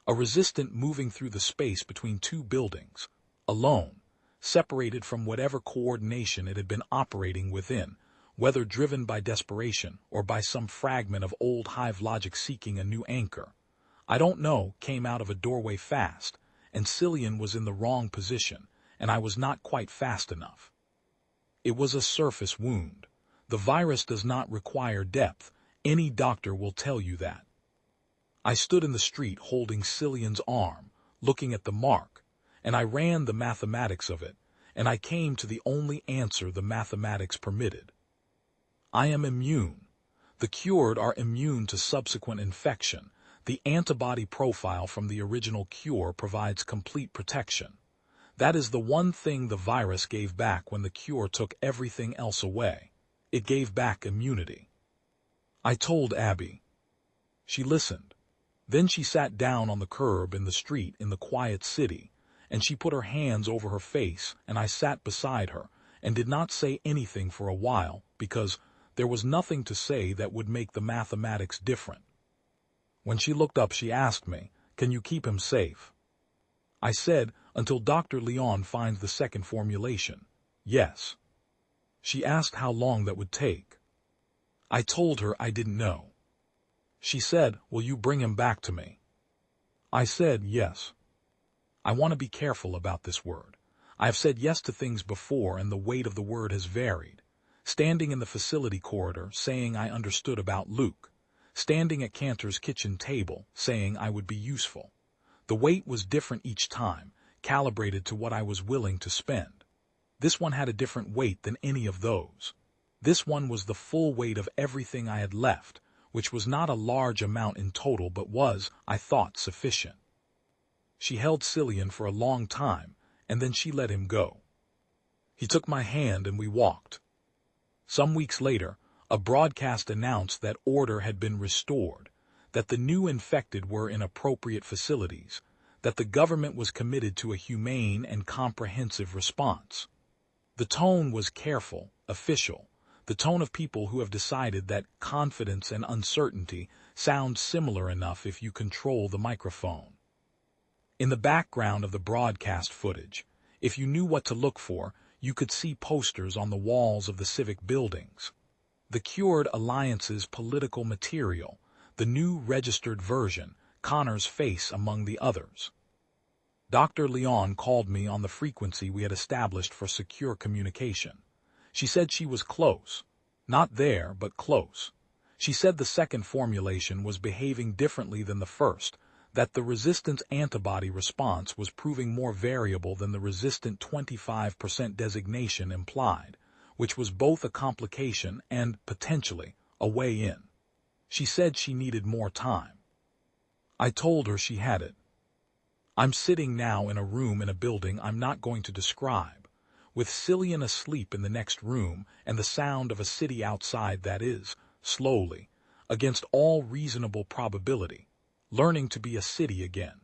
A resistant moving through the space between two buildings, alone, separated from whatever coordination it had been operating within, whether driven by desperation or by some fragment of old hive logic seeking a new anchor. I don't know, came out of a doorway fast, and Cillian was in the wrong position, and I was not quite fast enough. It was a surface wound. The virus does not require depth. Any doctor will tell you that. I stood in the street holding Cillian's arm, looking at the mark, and I ran the mathematics of it, and I came to the only answer the mathematics permitted. I am immune. The cured are immune to subsequent infection. The antibody profile from the original cure provides complete protection. That is the one thing the virus gave back when the cure took everything else away. It gave back immunity. I told Abby. She listened. Then she sat down on the curb in the street in the quiet city, and she put her hands over her face, and I sat beside her and did not say anything for a while because there was nothing to say that would make the mathematics different. When she looked up, she asked me, "Can you keep him safe?" I said, "Until Dr. Leon finds the second formulation, yes." She asked how long that would take. I told her I didn't know. She said, "Will you bring him back to me?" I said, "Yes." I want to be careful about this word. I have said yes to things before and the weight of the word has varied. Standing in the facility corridor, saying I understood about Luke. Standing at Cantor's kitchen table, saying I would be useful. The weight was different each time, calibrated to what I was willing to spend. This one had a different weight than any of those. This one was the full weight of everything I had left, which was not a large amount in total but was, I thought, sufficient. She held Cillian for a long time, and then she let him go. He took my hand and we walked. Some weeks later, a broadcast announced that order had been restored, that the new infected were in appropriate facilities, that the government was committed to a humane and comprehensive response. The tone was careful, official, the tone of people who have decided that confidence and uncertainty sound similar enough if you control the microphone. In the background of the broadcast footage, if you knew what to look for, you could see posters on the walls of the civic buildings. The Cured Alliance's political material, the new registered version, Connor's face among the others. Dr. Leon called me on the frequency we had established for secure communication. She said she was close. Not there, but close. She said the second formulation was behaving differently than the first, that the resistance antibody response was proving more variable than the resistant 25% designation implied, which was both a complication and, potentially, a way in. She said she needed more time. I told her she had it. I'm sitting now in a room in a building I'm not going to describe, with Cillian asleep in the next room and the sound of a city outside that is, slowly, against all reasonable probability, learning to be a city again.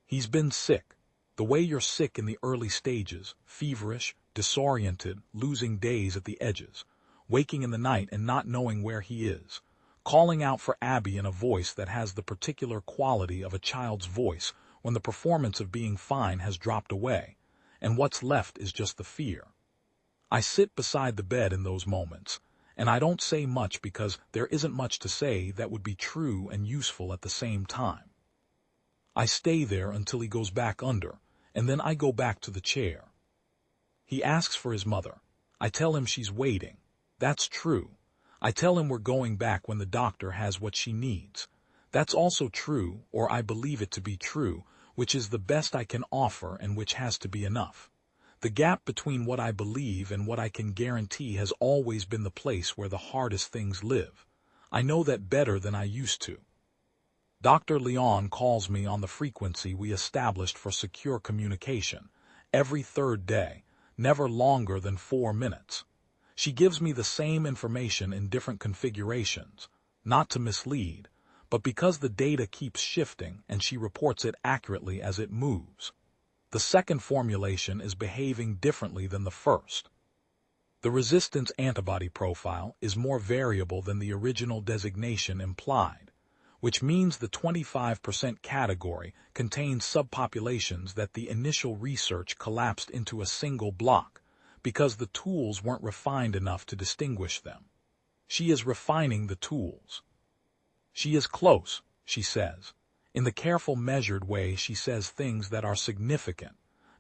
He's been sick, the way you're sick in the early stages, feverish, disoriented, losing days at the edges, waking in the night and not knowing where he is, calling out for Abby in a voice that has the particular quality of a child's voice when the performance of being fine has dropped away, and what's left is just the fear. I sit beside the bed in those moments, and I don't say much because there isn't much to say that would be true and useful at the same time. I stay there until he goes back under, and then I go back to the chair. He asks for his mother. I tell him she's waiting. That's true. I tell him we're going back when the doctor has what she needs. That's also true, or I believe it to be true, which is the best I can offer and which has to be enough. The gap between what I believe and what I can guarantee has always been the place where the hardest things live. I know that better than I used to. Dr. Leon calls me on the frequency we established for secure communication, every third day, never longer than 4 minutes. She gives me the same information in different configurations, not to mislead, but because the data keeps shifting and she reports it accurately as it moves. The second formulation is behaving differently than the first. The resistance antibody profile is more variable than the original designation implied, which means the 25% category contains subpopulations that the initial research collapsed into a single block because the tools weren't refined enough to distinguish them. She is refining the tools. She is close, she says. In the careful, measured way she says things that are significant,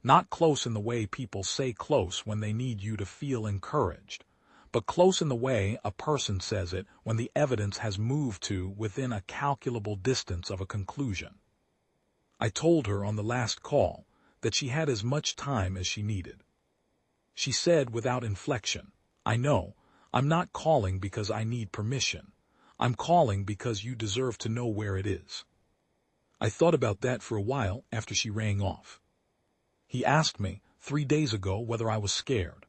not close in the way people say close when they need you to feel encouraged, but close in the way a person says it when the evidence has moved to within a calculable distance of a conclusion. I told her on the last call that she had as much time as she needed. She said without inflection, I know, I'm not calling because I need permission. I'm calling because you deserve to know where it is. I thought about that for a while after she rang off. He asked me 3 days ago whether I was scared.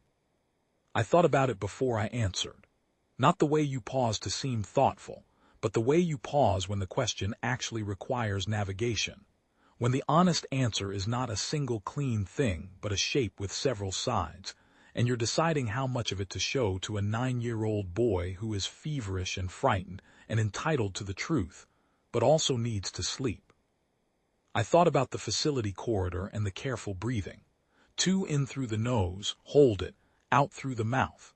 I thought about it before I answered. Not the way you pause to seem thoughtful, but the way you pause when the question actually requires navigation. When the honest answer is not a single clean thing, but a shape with several sides, and you're deciding how much of it to show to a 9-year-old boy who is feverish and frightened and entitled to the truth, but also needs to sleep. I thought about the facility corridor and the careful breathing. 2 in through the nose, hold it, out through the mouth.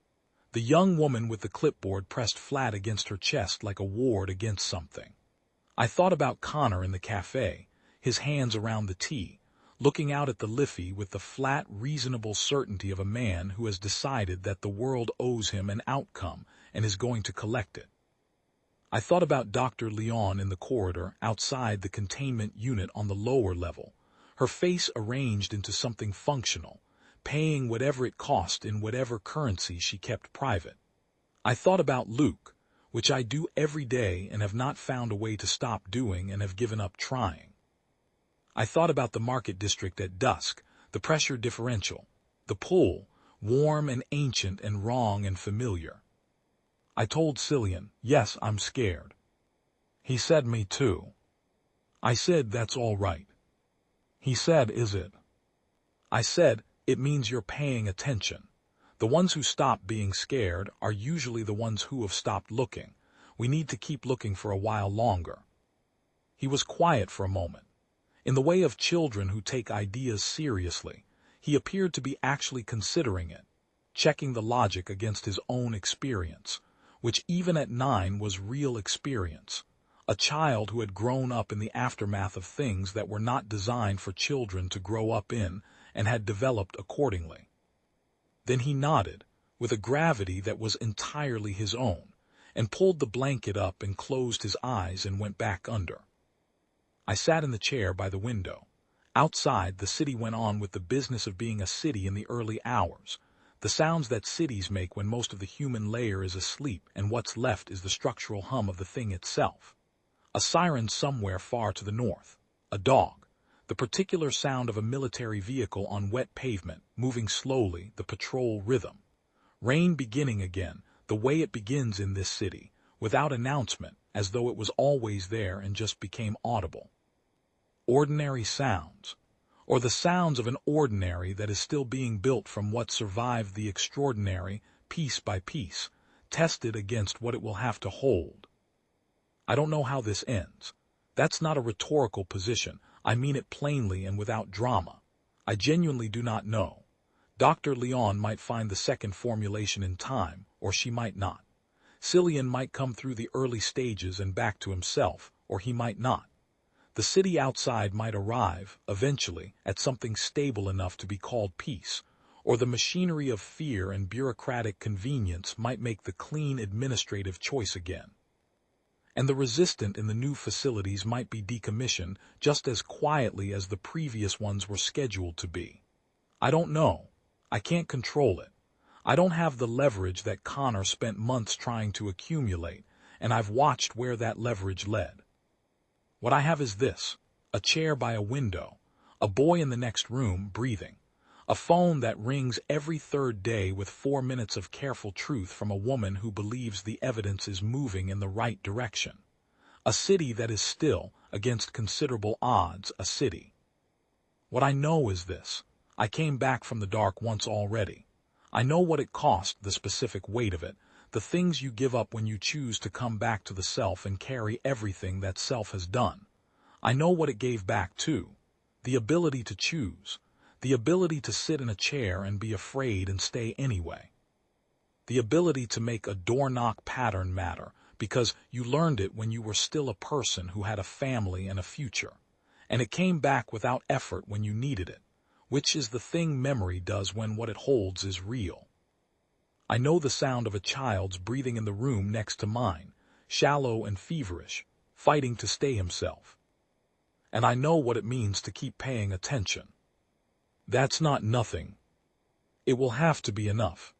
The young woman with the clipboard pressed flat against her chest like a ward against something. I thought about Connor in the cafe, his hands around the tea, looking out at the Liffey with the flat, reasonable certainty of a man who has decided that the world owes him an outcome and is going to collect it. I thought about Dr. Leon in the corridor outside the containment unit on the lower level, her face arranged into something functional, paying whatever it cost in whatever currency she kept private. I thought about Luke, which I do every day and have not found a way to stop doing and have given up trying. I thought about the market district at dusk, the pressure differential, the pull, warm and ancient and wrong and familiar. I told Cillian, yes, I'm scared. He said, me too. I said, that's all right. He said, is it? I said, it means you're paying attention. The ones who stop being scared are usually the ones who have stopped looking. We need to keep looking for a while longer. He was quiet for a moment. In the way of children who take ideas seriously, he appeared to be actually considering it, checking the logic against his own experience, which even at 9 was real experience, a child who had grown up in the aftermath of things that were not designed for children to grow up in and had developed accordingly. Then he nodded, with a gravity that was entirely his own, and pulled the blanket up and closed his eyes and went back under. I sat in the chair by the window. Outside, the city went on with the business of being a city in the early hours, the sounds that cities make when most of the human layer is asleep and what's left is the structural hum of the thing itself. A siren somewhere far to the north, a dog, the particular sound of a military vehicle on wet pavement, moving slowly, the patrol rhythm. Rain beginning again, the way it begins in this city, without announcement, as though it was always there and just became audible. Ordinary sounds, or the sounds of an ordinary that is still being built from what survived the extraordinary, piece by piece, tested against what it will have to hold. I don't know how this ends. That's not a rhetorical position. I mean it plainly and without drama. I genuinely do not know. Dr. Leon might find the second formulation in time, or she might not. Cillian might come through the early stages and back to himself, or he might not. The city outside might arrive, eventually, at something stable enough to be called peace, or the machinery of fear and bureaucratic convenience might make the clean administrative choice again. And the resistant in the new facilities might be decommissioned just as quietly as the previous ones were scheduled to be. I don't know. I can't control it. I don't have the leverage that Connor spent months trying to accumulate, and I've watched where that leverage led. What I have is this: a chair by a window, a boy in the next room breathing, a phone that rings every third day with 4 minutes of careful truth from a woman who believes the evidence is moving in the right direction, a city that is still, against considerable odds, a city. What I know is this: I came back from the dark once already. I know what it cost, the specific weight of it, the things you give up when you choose to come back to the self and carry everything that self has done. I know what it gave back, too. The ability to choose. The ability to sit in a chair and be afraid and stay anyway. The ability to make a door-knock pattern matter because you learned it when you were still a person who had a family and a future. And it came back without effort when you needed it, which is the thing memory does when what it holds is real. I know the sound of a child's breathing in the room next to mine, shallow and feverish, fighting to stay himself. And I know what it means to keep paying attention. That's not nothing. It will have to be enough.